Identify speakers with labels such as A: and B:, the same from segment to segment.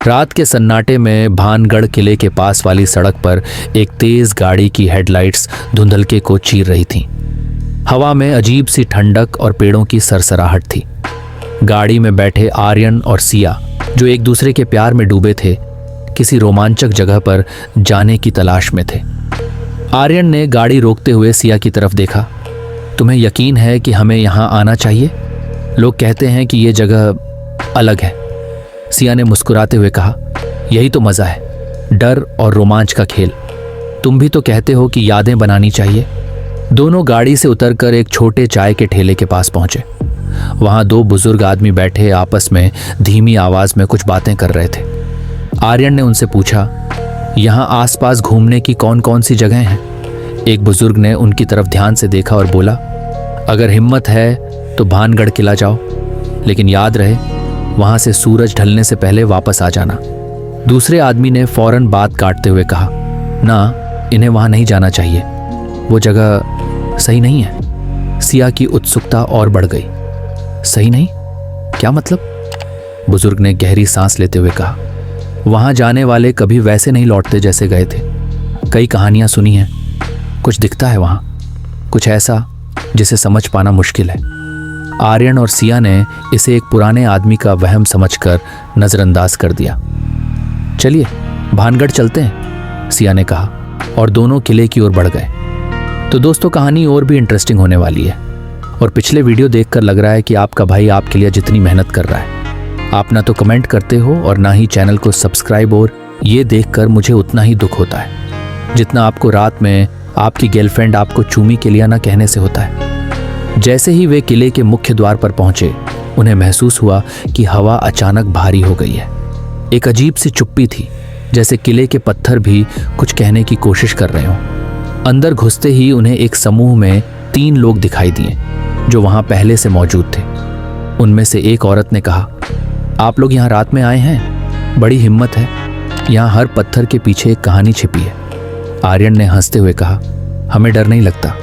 A: रात के सन्नाटे में भानगढ़ किले के पास वाली सड़क पर एक तेज गाड़ी की हेडलाइट्स धुंधलके को चीर रही थीं। हवा में अजीब सी ठंडक और पेड़ों की सरसराहट थी। गाड़ी में बैठे आर्यन और सिया, जो एक दूसरे के प्यार में डूबे थे, किसी रोमांचक जगह पर जाने की तलाश में थे। आर्यन ने गाड़ी रोकते हुए सिया की तरफ देखा। तुम्हें यकीन है कि हमें यहाँ आना चाहिए? लोग कहते हैं कि ये जगह अलग है। सिया ने मुस्कुराते हुए कहा, यही तो मजा है, डर और रोमांच का खेल। तुम भी तो कहते हो कि यादें बनानी चाहिए। दोनों गाड़ी से उतरकर एक छोटे चाय के ठेले के पास पहुंचे। वहां दो बुजुर्ग आदमी बैठे आपस में धीमी आवाज में कुछ बातें कर रहे थे। आर्यन ने उनसे पूछा, यहाँ आसपास घूमने की कौन कौन सी जगह हैं? एक बुजुर्ग ने उनकी तरफ ध्यान से देखा और बोला, अगर हिम्मत है तो भानगढ़ किला जाओ, लेकिन याद रहे वहां से सूरज ढलने से पहले वापस आ जाना। दूसरे आदमी ने फौरन बात काटते हुए कहा, ना, इन्हें वहां नहीं जाना चाहिए, वो जगह सही नहीं है। सिया की उत्सुकता और बढ़ गई। सही नहीं? क्या मतलब? बुजुर्ग ने गहरी सांस लेते हुए कहा, वहां जाने वाले कभी वैसे नहीं लौटते जैसे गए थे। कई कहानियां सुनी हैं, कुछ दिखता है वहां, कुछ ऐसा जिसे समझ पाना मुश्किल है। आर्यन और सिया ने इसे एक पुराने आदमी का वहम समझकर नजरअंदाज कर दिया। चलिए भानगढ़ चलते हैं, सिया ने कहा, और दोनों किले की ओर बढ़ गए। तो दोस्तों, कहानी और भी इंटरेस्टिंग होने वाली है, और पिछले वीडियो देखकर लग रहा है कि आपका भाई आपके लिए जितनी मेहनत कर रहा है, आप ना तो कमेंट करते हो और ना ही चैनल को सब्सक्राइब, और ये देखकर मुझे उतना ही दुख होता है जितना आपको रात में आपकी गर्लफ्रेंड आपको चूमी के लिए ना कहने से होता है। जैसे ही वे किले के मुख्य द्वार पर पहुंचे, उन्हें महसूस हुआ कि हवा अचानक भारी हो गई है। एक अजीब सी चुप्पी थी, जैसे किले के पत्थर भी कुछ कहने की कोशिश कर रहे हों। अंदर घुसते ही उन्हें एक समूह में 3 लोग दिखाई दिए जो वहां पहले से मौजूद थे। उनमें से एक औरत ने कहा, आप लोग यहाँ रात में आए हैं? बड़ी हिम्मत है। यहाँ हर पत्थर के पीछे एक कहानी छिपी है। आर्यन ने हंसते हुए कहा, हमें डर नहीं लगता,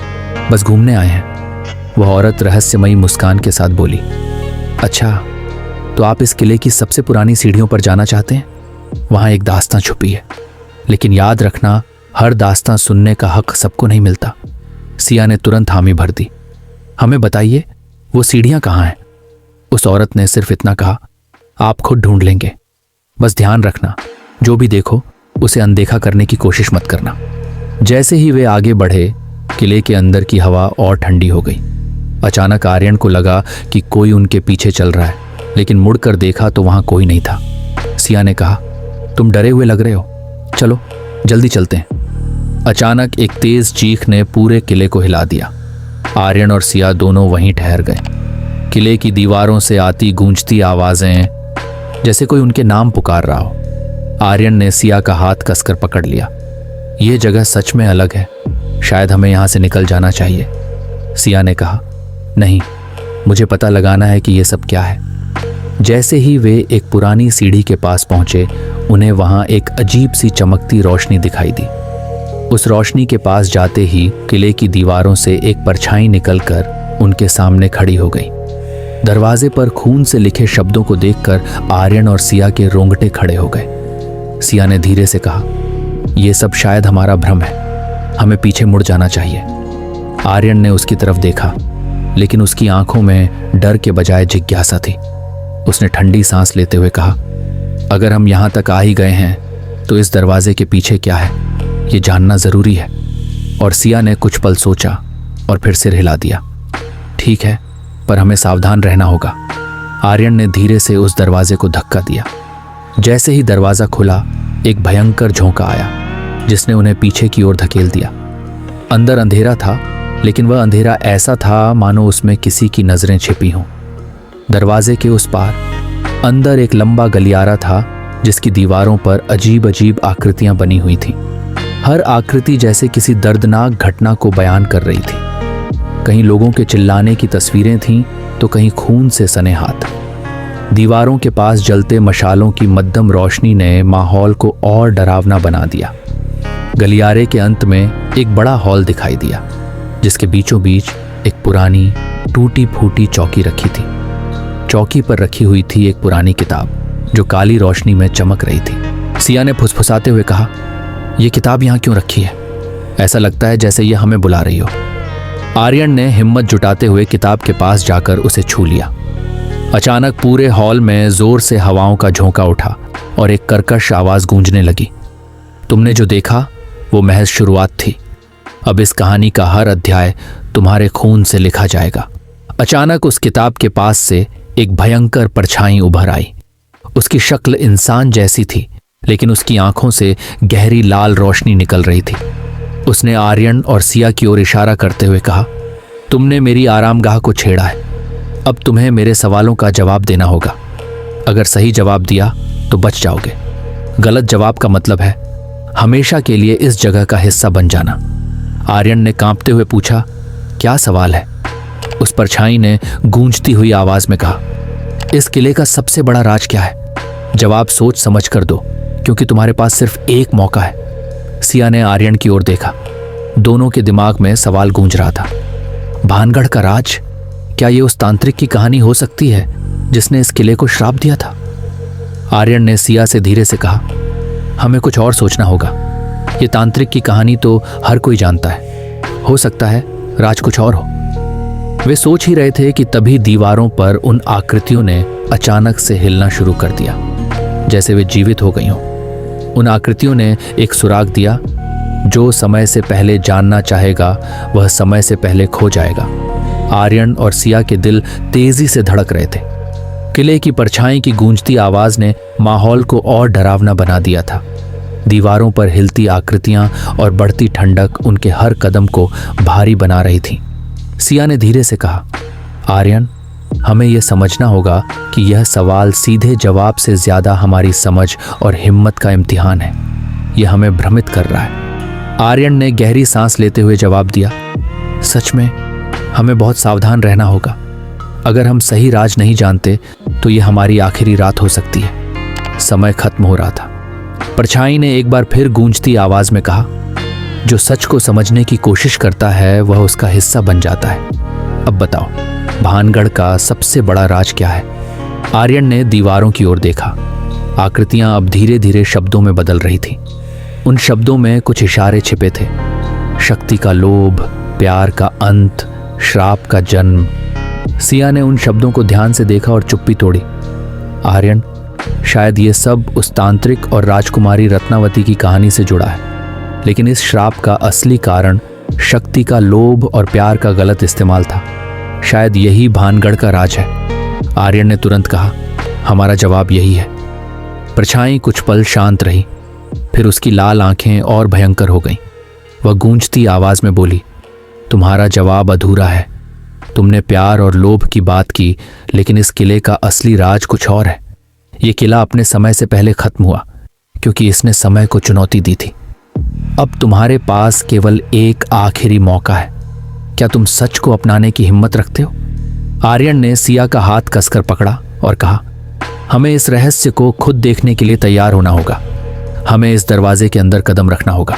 A: बस घूमने आए हैं। वह औरत रहस्यमयी मुस्कान के साथ बोली, अच्छा, तो आप इस किले की सबसे पुरानी सीढ़ियों पर जाना चाहते हैं? वहां एक दास्तां छुपी है, लेकिन याद रखना, हर दास्तां सुनने का हक सबको नहीं मिलता। सिया ने तुरंत हामी भर दी, हमें बताइए वो सीढ़ियां कहाँ हैं? उस औरत ने सिर्फ इतना कहा, आप खुद ढूंढ लेंगे, बस ध्यान रखना, जो भी देखो उसे अनदेखा करने की कोशिश मत करना। जैसे ही वे आगे बढ़े, किले के अंदर की हवा और ठंडी हो गई। अचानक आर्यन को लगा कि कोई उनके पीछे चल रहा है, लेकिन मुड़कर देखा तो वहां कोई नहीं था। सिया ने कहा, तुम डरे हुए लग रहे हो, चलो जल्दी चलते हैं। अचानक एक तेज चीख ने पूरे किले को हिला दिया। आर्यन और सिया दोनों वहीं ठहर गए। किले की दीवारों से आती गूंजती आवाजें जैसे कोई उनके नाम पुकार रहा हो। आर्यन ने सिया का हाथ कसकर पकड़ लिया। यह जगह सच में अलग है, शायद हमें यहां से निकल जाना चाहिए। सिया ने कहा, नहीं, मुझे पता लगाना है कि यह सब क्या है। जैसे ही वे एक पुरानी सीढ़ी के पास पहुंचे, उन्हें वहां एक अजीब सी चमकती रोशनी दिखाई दी। उस रोशनी के पास जाते ही किले की दीवारों से एक परछाई निकलकर उनके सामने खड़ी हो गई। दरवाजे पर खून से लिखे शब्दों को देखकर आर्यन और सिया के रोंगटे खड़े हो गए। सिया ने धीरे से कहा, यह सब शायद हमारा भ्रम है, हमें पीछे मुड़ जाना चाहिए। आर्यन ने उसकी तरफ देखा, लेकिन उसकी आंखों में डर के बजाय जिज्ञासा थी। उसने ठंडी सांस लेते हुए कहा, अगर हम यहां तक आ ही गए हैं तो इस दरवाजे के पीछे क्या है, ये जानना जरूरी है। और सिया ने कुछ पल सोचा और फिर सिर हिला दिया। ठीक है, पर हमें सावधान रहना होगा। आर्यन ने धीरे से उस दरवाजे को धक्का दिया। जैसे ही दरवाजा खुला, एक भयंकर झोंका आया जिसने उन्हें पीछे की ओर धकेल दिया। अंदर अंधेरा था, लेकिन वह अंधेरा ऐसा था मानो उसमें किसी की नजरें छिपी हों। दरवाजे के उस पार अंदर एक लंबा गलियारा था जिसकी दीवारों पर अजीब अजीब आकृतियां बनी हुई थीं। हर आकृति जैसे किसी दर्दनाक घटना को बयान कर रही थी। कहीं लोगों के चिल्लाने की तस्वीरें थीं तो कहीं खून से सने हाथ। दीवारों के पास जलते मशालों की मध्यम रोशनी ने माहौल को और डरावना बना दिया। गलियारे के अंत में एक बड़ा हॉल दिखाई दिया जिसके बीचों बीच एक पुरानी टूटी फूटी चौकी रखी थी। चौकी पर रखी हुई थी एक पुरानी किताब जो काली रोशनी में चमक रही थी। सिया ने फुसफुसाते हुए कहा, यह किताब यहाँ क्यों रखी है? ऐसा लगता है जैसे यह हमें बुला रही हो। आर्यन ने हिम्मत जुटाते हुए किताब के पास जाकर उसे छू लिया। अचानक पूरे हॉल में जोर से हवाओं का झोंका उठा और एक कर्कश आवाज गूंजने लगी। तुमने जो देखा वो महज शुरुआत थी। अब इस कहानी का हर अध्याय तुम्हारे खून से लिखा जाएगा। अचानक उस किताब के पास से एक भयंकर परछाई उभर आई। उसकी शक्ल इंसान जैसी थी, लेकिन उसकी आंखों से गहरी लाल रोशनी निकल रही थी। उसने आर्यन और सिया की ओर इशारा करते हुए कहा, तुमने मेरी आरामगाह को छेड़ा है। अब तुम्हें मेरे सवालों का जवाब देना होगा। अगर सही जवाब दिया तो बच जाओगे। गलत जवाब का मतलब है हमेशा के लिए इस जगह का हिस्सा बन जाना। आर्यन ने कांपते हुए पूछा, क्या सवाल है? उस परछाई ने गूंजती हुई आवाज में कहा, इस किले का सबसे बड़ा राज क्या है? जवाब सोच समझ कर दो, क्योंकि तुम्हारे पास सिर्फ एक मौका है। सिया ने आर्यन की ओर देखा। दोनों के दिमाग में सवाल गूंज रहा था। भानगढ़ का राज? क्या यह उस तांत्रिक की कहानी हो सकती है जिसने इस किले को श्राप दिया था? आर्यन ने सिया से धीरे से कहा, हमें कुछ और सोचना होगा। ये तांत्रिक की कहानी तो हर कोई जानता है, हो सकता है राज कुछ और हो। वे सोच ही रहे थे कि तभी दीवारों पर उन आकृतियों ने अचानक से हिलना शुरू कर दिया, जैसे वे जीवित हो गई हों। उन आकृतियों ने एक सुराग दिया। जो समय से पहले जानना चाहेगा वह समय से पहले खो जाएगा। आर्यन और सिया के दिल तेजी से धड़क रहे थे। किले की परछाई की गूंजती आवाज ने माहौल को और डरावना बना दिया था। दीवारों पर हिलती आकृतियां और बढ़ती ठंडक उनके हर कदम को भारी बना रही थी। सिया ने धीरे से कहा, आर्यन, हमें यह समझना होगा कि यह सवाल सीधे जवाब से ज्यादा हमारी समझ और हिम्मत का इम्तिहान है। यह हमें भ्रमित कर रहा है। आर्यन ने गहरी सांस लेते हुए जवाब दिया, सच में हमें बहुत सावधान रहना होगा। अगर हम सही राज नहीं जानते तो यह हमारी आखिरी रात हो सकती है। समय खत्म हो रहा था। परछाई ने एक बार फिर गूंजती आवाज में कहा, जो सच को समझने की कोशिश करता है वह उसका हिस्सा बन जाता है। अब बताओ, भानगढ़ का सबसे बड़ा राज क्या है? आर्यन ने दीवारों की ओर देखा। आकृतियां अब धीरे धीरे शब्दों में बदल रही थीं। उन शब्दों में कुछ इशारे छिपे थे। शक्ति का लोभ, प्यार का अंत, श्राप का जन्म। सिया ने उन शब्दों को ध्यान से देखा और चुप्पी तोड़ी। आर्यन, शायद ये सब उस तांत्रिक और राजकुमारी रत्नावती की कहानी से जुड़ा है, लेकिन इस श्राप का असली कारण शक्ति का लोभ और प्यार का गलत इस्तेमाल था। शायद यही भानगढ़ का राज है। आर्यन ने तुरंत कहा, हमारा जवाब यही है। परछाई कुछ पल शांत रही, फिर उसकी लाल आंखें और भयंकर हो गईं। वह गूंजती आवाज में बोली, तुम्हारा जवाब अधूरा है। तुमने प्यार और लोभ की बात की, लेकिन इस किले का असली राज कुछ और है। यह किला अपने समय से पहले खत्म हुआ, क्योंकि इसने समय को चुनौती दी थी। अब तुम्हारे पास केवल एक आखिरी मौका है। क्या तुम सच को अपनाने की हिम्मत रखते हो? आर्यन ने सिया का हाथ कसकर पकड़ा और कहा, हमें इस रहस्य को खुद देखने के लिए तैयार होना होगा। हमें इस दरवाजे के अंदर कदम रखना होगा।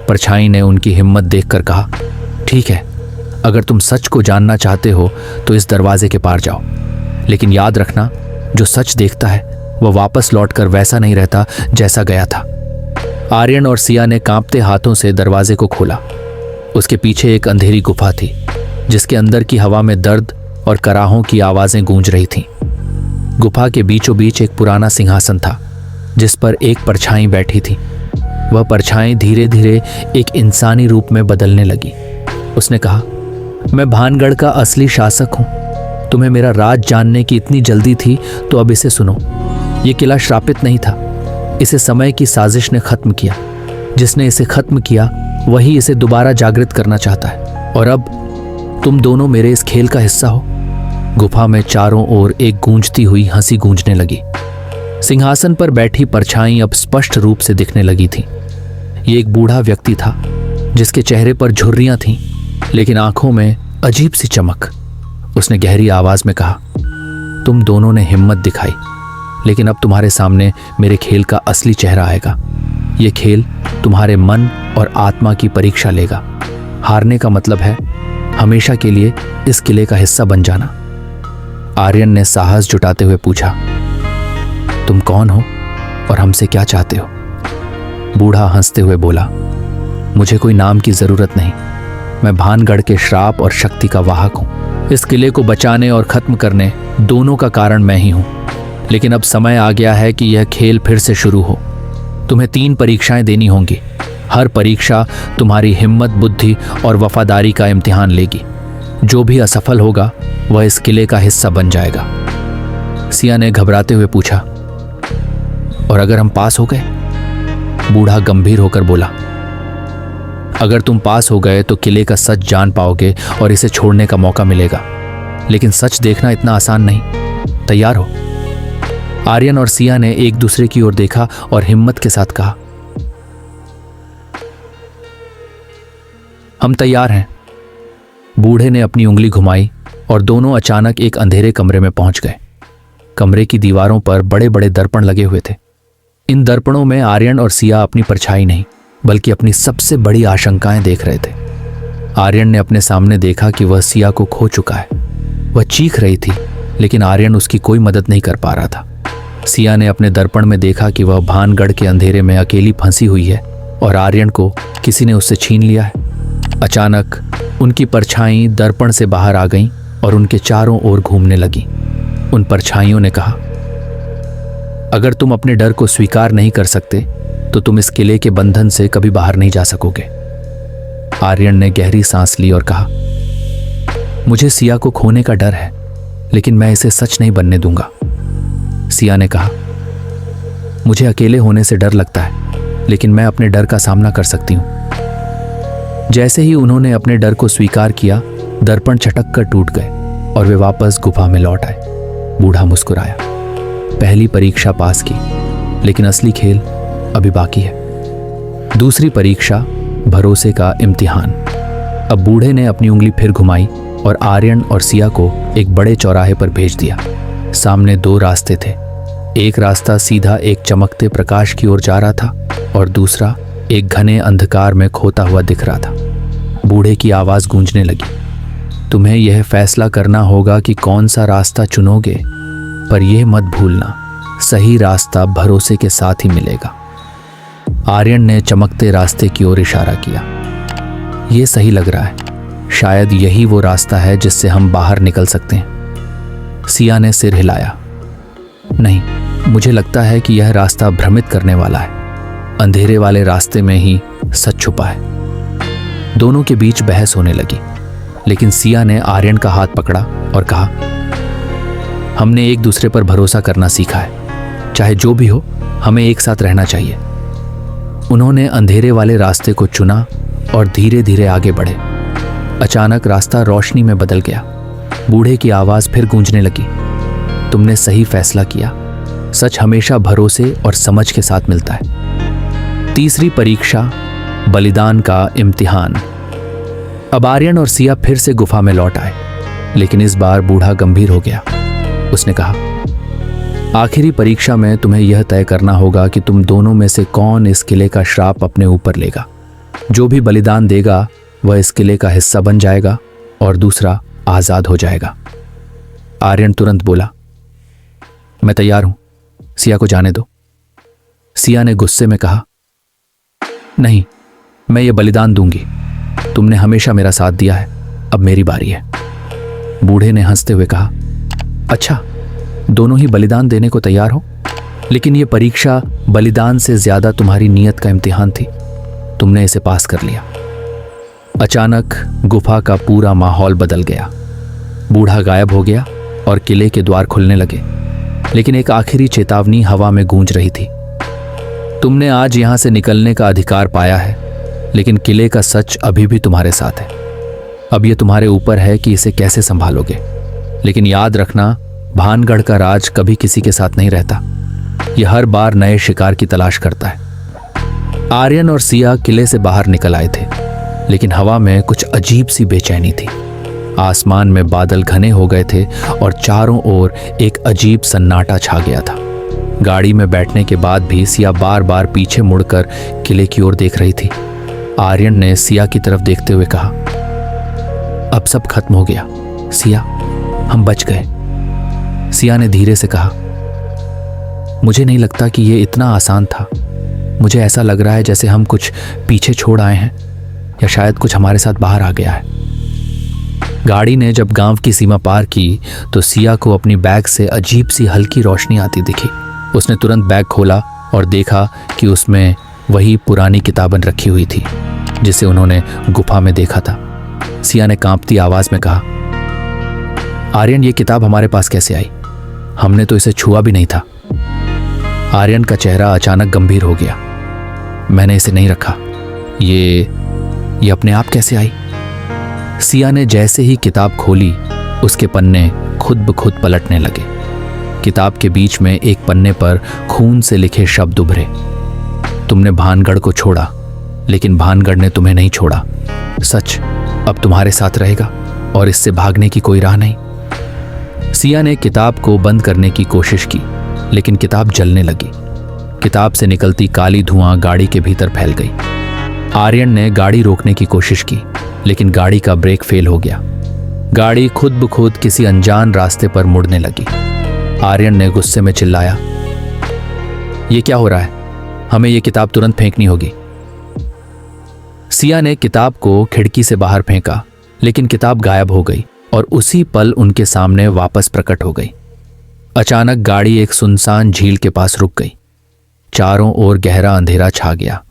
A: परछाई ने उनकी हिम्मत देखकर कहा, ठीक है, अगर तुम सच को जानना चाहते हो तो इस दरवाजे के पार जाओ। लेकिन याद रखना, जो सच देखता है वह वापस लौटकर वैसा नहीं रहता जैसा गया था। आर्यन और सिया ने कांपते हाथों से दरवाजे को खोला। उसके पीछे एक अंधेरी गुफा थी, जिसके अंदर की हवा में दर्द और कराहों की आवाजें गूंज रही थीं। गुफा के बीचों बीच एक पुराना सिंहासन था, जिस पर एक परछाई बैठी थी। वह परछाई धीरे धीरे एक इंसानी रूप में बदलने लगी। उसने कहा, मैं भानगढ़ का असली शासक हूं। तुम्हें मेरा राज जानने की इतनी जल्दी थी तो अब इसे सुनो। यह किला श्रापित नहीं था, इसे समय की साजिश ने खत्म किया। जिसने इसे खत्म किया वही इसे दोबारा जागृत करना चाहता है, और अब तुम दोनों मेरे इस खेल का हिस्सा हो। गुफा में चारों ओर एक गूंजती हुई हंसी गूंजने लगी। सिंहासन पर बैठी परछाई अब स्पष्ट रूप से दिखने लगी थी। ये एक बूढ़ा व्यक्ति था, जिसके चेहरे पर झुर्रियां थीं, लेकिन आंखों में अजीब सी चमक। उसने गहरी आवाज में कहा, तुम दोनों ने हिम्मत दिखाई, लेकिन अब तुम्हारे सामने मेरे खेल का असली चेहरा आएगा। यह खेल तुम्हारे मन और आत्मा की परीक्षा लेगा। हारने का मतलब है हमेशा के लिए इस किले का हिस्सा बन जाना। आर्यन ने साहस जुटाते हुए पूछा, तुम कौन हो और हमसे क्या चाहते हो? बूढ़ा हंसते हुए बोला, मुझे कोई नाम की जरूरत नहीं। मैं भानगढ़ के श्राप और शक्ति का वाहक हूं। इस किले को बचाने और खत्म करने दोनों का कारण मैं ही हूं। लेकिन अब समय आ गया है कि यह खेल फिर से शुरू हो। तुम्हें 3 परीक्षाएं देनी होंगी। हर परीक्षा तुम्हारी हिम्मत, बुद्धि और वफादारी का इम्तिहान लेगी। जो भी असफल होगा वह इस किले का हिस्सा बन जाएगा। सिया ने घबराते हुए पूछा, और अगर हम पास हो गए? बूढ़ा गंभीर होकर बोला, अगर तुम पास हो गए तो किले का सच जान पाओगे और इसे छोड़ने का मौका मिलेगा। लेकिन सच देखना इतना आसान नहीं। तैयार हो? आर्यन और सिया ने एक दूसरे की ओर देखा और हिम्मत के साथ कहा, हम तैयार हैं। बूढ़े ने अपनी उंगली घुमाई और दोनों अचानक एक अंधेरे कमरे में पहुंच गए। कमरे की दीवारों पर बड़े बड़े दर्पण लगे हुए थे। इन दर्पणों में आर्यन और सिया अपनी परछाई नहीं बल्कि अपनी सबसे बड़ी आशंकाएं देख रहे थे। आर्यन ने अपने सामने देखा कि वह सिया को खो चुका है। वह चीख रही थी, लेकिन आर्यन उसकी कोई मदद नहीं कर पा रहा था। सिया ने अपने दर्पण में देखा कि वह भानगढ़ के अंधेरे में अकेली फंसी हुई है और आर्यन को किसी ने उससे छीन लिया है। अचानक उनकी परछाई दर्पण से बाहर आ गईं और उनके चारों ओर घूमने लगी। उन परछाइयों ने कहा, अगर तुम अपने डर को स्वीकार नहीं कर सकते तो तुम इस किले के बंधन से कभी बाहर नहीं जा सकोगे। आर्यन ने गहरी सांस ली और कहा, मुझे सिया को खोने का डर है, लेकिन मैं इसे सच नहीं बनने दूंगा। सिया ने कहा, मुझे अकेले होने से डर लगता है, लेकिन मैं अपने डर का सामना कर सकती हूं। जैसे ही उन्होंने अपने डर को स्वीकार किया, दर्पण छटक कर टूट गए और वे वापस गुफा में लौट आए। बूढ़ा मुस्कुराया। पहली परीक्षा पास की, लेकिन असली खेल अभी बाकी है। दूसरी परीक्षा, भरोसे का इम्तिहान। अब बूढ़े ने अपनी उंगली फिर घुमाई और आर्यन और सिया को एक बड़े चौराहे पर भेज दिया। सामने 2 रास्ते थे। एक रास्ता सीधा एक चमकते प्रकाश की ओर जा रहा था और दूसरा एक घने अंधकार में खोता हुआ दिख रहा था। बूढ़े की आवाज गूंजने लगी, तुम्हें यह फैसला करना होगा कि कौन सा रास्ता चुनोगे, पर यह मत भूलना, सही रास्ता भरोसे के साथ ही मिलेगा। आर्यन ने चमकते रास्ते की ओर इशारा किया। यह सही लग रहा है, शायद यही वो रास्ता है जिससे हम बाहर निकल सकते हैं। सिया ने सिर हिलाया। नहीं, मुझे लगता है कि यह रास्ता भ्रमित करने वाला है। अंधेरे वाले रास्ते में ही सच छुपा है। दोनों के बीच बहस होने लगी, लेकिन सिया ने आर्यन का हाथ पकड़ा और कहा, हमने एक दूसरे पर भरोसा करना सीखा है। चाहे जो भी हो, हमें एक साथ रहना चाहिए। उन्होंने अंधेरे वाले रास्ते को चुना और धीरे धीरे आगे बढ़े। अचानक रास्ता रोशनी में बदल गया। बूढ़े की आवाज फिर गूंजने लगी, तुमने सही फैसला किया। सच हमेशा भरोसे और समझ के साथ मिलता है। तीसरी परीक्षा, बलिदान का इम्तिहान। अब आर्यन और सिया फिर से गुफा में लौट आए, लेकिन इस बार बूढ़ा गंभीर हो गया। उसने कहा, आखिरी परीक्षा में तुम्हें यह तय करना होगा कि तुम दोनों में से कौन इस किले का श्राप अपने ऊपर लेगा। जो भी बलिदान देगा वह इस किले का हिस्सा बन जाएगा और दूसरा आजाद हो जाएगा। आर्यन तुरंत बोला, मैं तैयार हूं, सिया को जाने दो। सिया ने गुस्से में कहा, नहीं, मैं ये बलिदान दूंगी। तुमने हमेशा मेरा साथ दिया है, अब मेरी बारी है। बूढ़े ने हंसते हुए कहा, अच्छा, दोनों ही बलिदान देने को तैयार हो, लेकिन यह परीक्षा बलिदान से ज्यादा तुम्हारी नीयत का इम्तिहान थी। तुमने इसे पास कर लिया। अचानक गुफा का पूरा माहौल बदल गया। बूढ़ा गायब हो गया और किले के द्वार खुलने लगे, लेकिन एक आखिरी चेतावनी हवा में गूंज रही थी। तुमने आज यहां से निकलने का अधिकार पाया है, लेकिन किले का सच अभी भी तुम्हारे साथ है। अब यह तुम्हारे ऊपर है कि इसे कैसे संभालोगे। लेकिन याद रखना, भानगढ़ का राज कभी किसी के साथ नहीं रहता। यह हर बार नए शिकार की तलाश करता है। आर्यन और सिया किले से बाहर निकल आए थे, लेकिन हवा में कुछ अजीब सी बेचैनी थी। आसमान में बादल घने हो गए थे और चारों ओर एक अजीब सन्नाटा छा गया था। गाड़ी में बैठने के बाद भी सिया बार बार पीछे मुड़कर किले की ओर देख रही थी। आर्यन ने सिया की तरफ देखते हुए कहा, अब सब खत्म हो गया सिया, हम बच गए। सिया ने धीरे से कहा, मुझे नहीं लगता कि ये इतना आसान था। मुझे ऐसा लग रहा है जैसे हम कुछ पीछे छोड़ आए हैं, या शायद कुछ हमारे साथ बाहर आ गया है। गाड़ी ने जब गांव की सीमा पार की तो सिया को अपनी बैग से अजीब सी हल्की रोशनी आती दिखी। उसने तुरंत बैग खोला और देखा कि उसमें वही पुरानी किताबें रखी हुई थी जिसे उन्होंने गुफा में देखा था। सिया ने कांपती आवाज में कहा, आर्यन, ये किताब हमारे पास कैसे आई? हमने तो इसे छुआ भी नहीं था। आर्यन का चेहरा अचानक गंभीर हो गया। मैंने इसे नहीं रखा। ये अपने आप कैसे आई? सिया ने जैसे ही किताब खोली, उसके पन्ने खुद ब खुद पलटने लगे। किताब के बीच में एक पन्ने पर खून से लिखे शब्द उभरे, तुमने भानगढ़ को छोड़ा, लेकिन भानगढ़ ने तुम्हें नहीं छोड़ा। सच अब तुम्हारे साथ रहेगा और इससे भागने की कोई राह नहीं। सिया ने किताब को बंद करने की कोशिश की, लेकिन किताब जलने लगी। किताब से निकलती काली धुआं गाड़ी के भीतर फैल गई। आर्यन ने गाड़ी रोकने की कोशिश की, लेकिन गाड़ी का ब्रेक फेल हो गया। गाड़ी खुद ब खुद किसी अनजान रास्ते पर मुड़ने लगी। आर्यन ने गुस्से में चिल्लाया, ये क्या हो रहा है? हमें ये किताब तुरंत फेंकनी होगी। सिया ने किताब को खिड़की से बाहर फेंका, लेकिन किताब गायब हो गई और उसी पल उनके सामने वापस प्रकट हो गई। अचानक गाड़ी एक सुनसान झील के पास रुक गई। चारों ओर गहरा अंधेरा छा गया।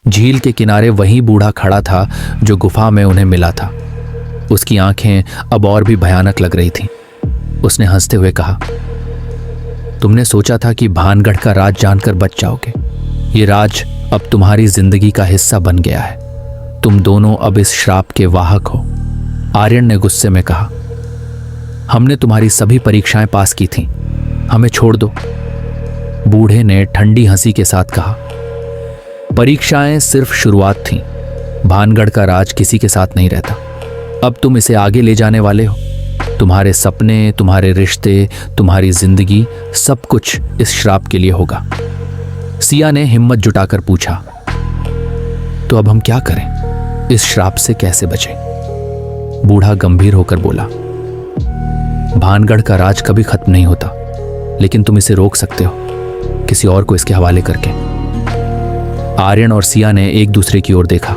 A: झील के किनारे वही बूढ़ा खड़ा था जो गुफा में उन्हें मिला था। उसकी आंखें अब और भी भयानक लग रही थीं। उसने हंसते हुए कहा, तुमने सोचा था कि भानगढ़ का राज जानकर बच जाओगे। ये राज अब तुम्हारी जिंदगी का हिस्सा बन गया है। तुम दोनों अब इस श्राप के वाहक हो। आर्यन ने गुस्से में कहा, हमने तुम्हारी सभी परीक्षाएं पास की थीं, हमें छोड़ दो। बूढ़े ने ठंडी हंसी के साथ कहा, परीक्षाएं सिर्फ शुरुआत थीं। भानगढ़ का राज किसी के साथ नहीं रहता। अब तुम इसे आगे ले जाने वाले हो। तुम्हारे सपने, तुम्हारे रिश्ते, तुम्हारी जिंदगी, सब कुछ इस श्राप के लिए होगा। सिया ने हिम्मत जुटाकर पूछा, तो अब हम क्या करें? इस श्राप से कैसे बचें? बूढ़ा गंभीर होकर बोला, भानगढ़ का राज कभी खत्म नहीं होता, लेकिन तुम इसे रोक सकते हो, किसी और को इसके हवाले करके। आर्यन और सिया ने एक दूसरे की ओर देखा।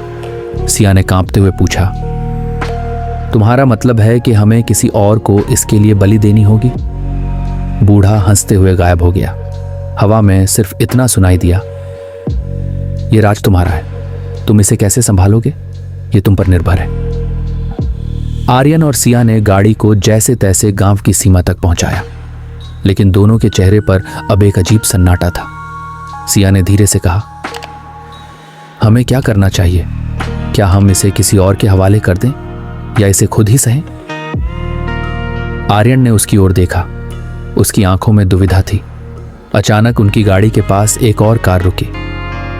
A: सिया ने कांपते हुए पूछा, तुम्हारा मतलब है कि हमें किसी और को इसके लिए बलि देनी होगी? बूढ़ा हंसते हुए गायब हो गया। हवा में सिर्फ इतना सुनाई दिया, ये राज तुम्हारा है, तुम इसे कैसे संभालोगे ये तुम पर निर्भर है। आर्यन और सिया ने गाड़ी को जैसे तैसे गांव की सीमा तक पहुंचाया, लेकिन दोनों के चेहरे पर अब एक अजीब सन्नाटा था। सिया ने धीरे से कहा, हमें क्या करना चाहिए? क्या हम इसे किसी और के हवाले कर दें या इसे खुद ही सहें? आर्यन ने उसकी ओर देखा। उसकी आंखों में दुविधा थी। अचानक उनकी गाड़ी के पास एक और कार रुकी।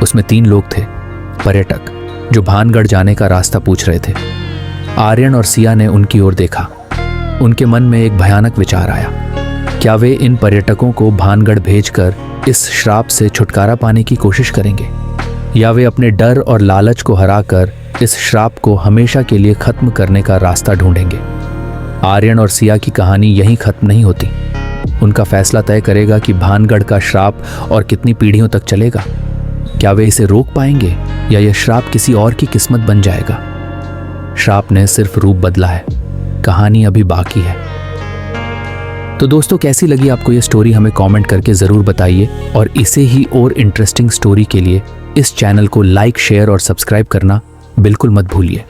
A: उसमें 3 लोग थे, पर्यटक, जो भानगढ़ जाने का रास्ता पूछ रहे थे। आर्यन और सिया ने उनकी ओर देखा। उनके मन में एक भयानक विचार आया। क्या वे इन पर्यटकों को भानगढ़ भेजकर इस श्राप से छुटकारा पाने की कोशिश करेंगे, या वे अपने डर और लालच को हराकर इस श्राप को हमेशा के लिए खत्म करने का रास्ता ढूंढेंगे? आर्यन और सिया की कहानी यहीं खत्म नहीं होती। उनका फैसला तय करेगा कि भानगढ़ का श्राप और कितनी पीढ़ियों तक चलेगा। क्या वे इसे रोक पाएंगे या यह श्राप किसी और की किस्मत बन जाएगा? श्राप ने सिर्फ रूप बदला है, कहानी अभी बाकी है। तो दोस्तों, कैसी लगी आपको ये स्टोरी? हमें कमेंट करके ज़रूर बताइए, और इसे ही और इंटरेस्टिंग स्टोरी के लिए इस चैनल को लाइक, शेयर और सब्सक्राइब करना बिल्कुल मत भूलिए।